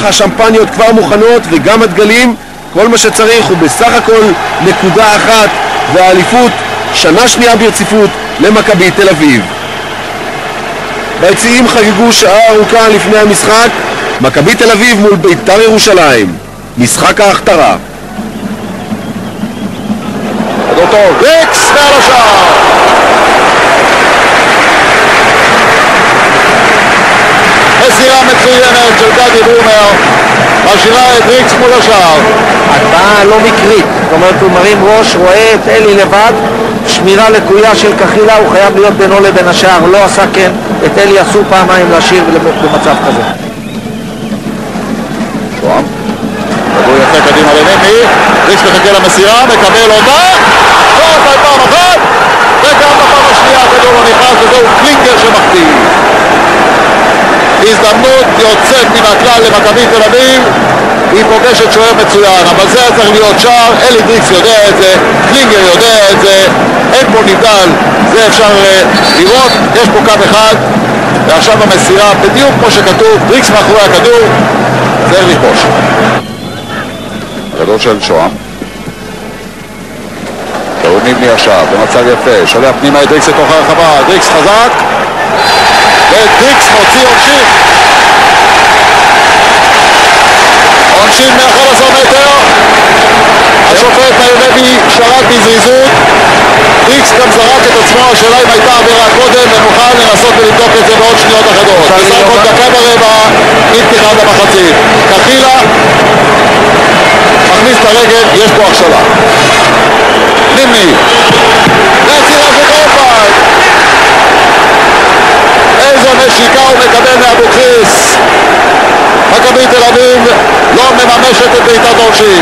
השמפניות כבר מוכנות וגם הדגלים. כל מה שצריך הוא בסך הכל נקודה אחת, והאליפות שנה שנייה ברציפות למכבי תל אביב. ביציעים חגגו שעה ארוכה לפני המשחק. מכבי תל אביב מול בית"ר ירושלים, משחק ההכתרה. דוקטור ריקס מעל השער. מסירה מצוינת של גדי בומר, משאירה את ריקס מול השער. הצבעה לא מקרית, זאת אומרת הוא מרים ראש, רואה את אלי לבד, שמירה לקויה של כחילה, הוא חייב להיות בינו לבין השער, לא עשה כן, את אלי עשו פעמיים להשאיר במצב כזה. שוהם, כדור יפה קדימה לנימי, ריקס מחכה למסירה, מקבל אותה, ועוד פעם אחת, וגם בפעם השנייה הכדור לא נכנס, וזהו קלינגר שמחטיא. הזדמנות יוצאת מן הכלל למכבי תל אביב, היא פוגשת שוער מצוין, אבל זה צריך להיות שער. אלי דריקס יודע את זה, קלינגר יודע את זה, אין פה נבדל, זה אפשר לראות. יש פה קו אחד, ועכשיו המסירה בדיוק כמו שכתוב, דריקס מאחורי הכדור, צריך לכבוש. הכדור של שוהם, שעונים לי עכשיו במצב יפה, שולח פנימה את דריקס לתוך הרחבה, דריקס חזק, ודריקס מוציא עונשין. עונשין מ-11 מטר. השופט הירבי שרק בזריזות. דריקס גם זרק את עצמו, השאלה אם הייתה עבירה קודם, ונוכל לנסות ולבדוק את זה בעוד שניות אחדות. בסך הכל דקה ורבע מפתיחת המחצית. כחילה מכניס את הרגל, יש פה הכשלה. נימני והצירה של גולדברג, איזו נשיקה הוא מקבל מאבוקסיס. מכבי תל אביב לא מממשת את בעיטת העונשין.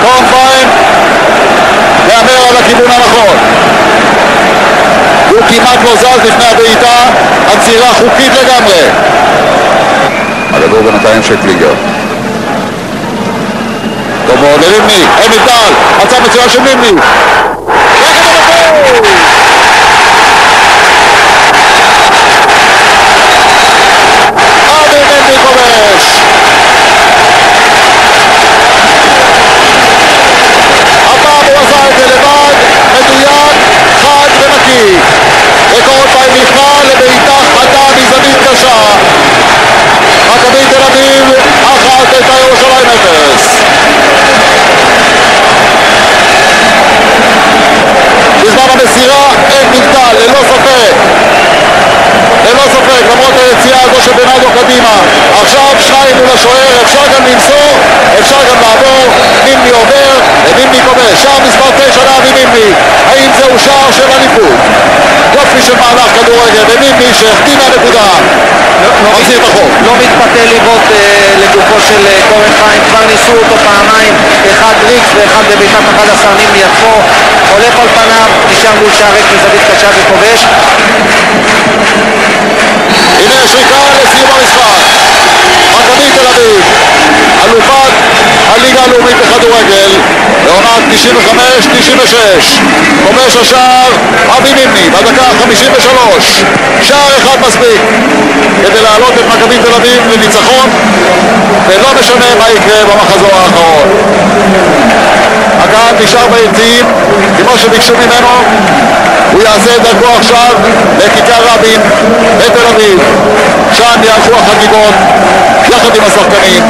קורנפיין להמר על הכיוון הנכון, הוא כמעט לא זז לפני הבעיטה, עצירה חוקית לגמרי. הכדור בינתיים של קלינגר, טוב מאוד לנימני, אין נבדל, מצב מצוין של נימני, וקורנפיין נכנע לבעיטה חדה מזווית קשה. מכבי תל אביב 1, בית"ר ירושלים 0. בזמן המסירה אין נבדל, ללא ספק, למרות היציאה הזו של בנאדו קדימה. עכשיו שניים מול השוער, אפשר גם למסור, אפשר גם לעבור. נימני עובר, ונימני כובש. שער מספר 9 לאבי נימני. האם זהו שער של אליפות? יופי של מהלך כדורגל, ונימני שהחטיא מהנקודה מחזיר את החוק. לא מתפתה לבעוט לגופו של קורנפיין, כבר ניסו אותו פעמיים, אחד ריקס ואחד בביתת 11. נימני עצמו הולך על פניו, נשאר מול שער ריק מזווית קשה וכובש. הנה שריקה לסיום המשחק. מכבי תל אביב אלופת הליגה הלאומית בכדורגל בעונת 95-96. כובש השער אבי נימני בדקה 53. שער אחד מספיק כדי להעלות את מכבי תל אביב לניצחון, ולא משנה מה יקרה במחזור האחרון. הקהל נשאר ביציעים כמו שביקשו ממנו. הוא יעשה את דרכו עכשיו לכיכר רבין בתל אביב, שם יערכו החגיגות יחד עם השחקנים.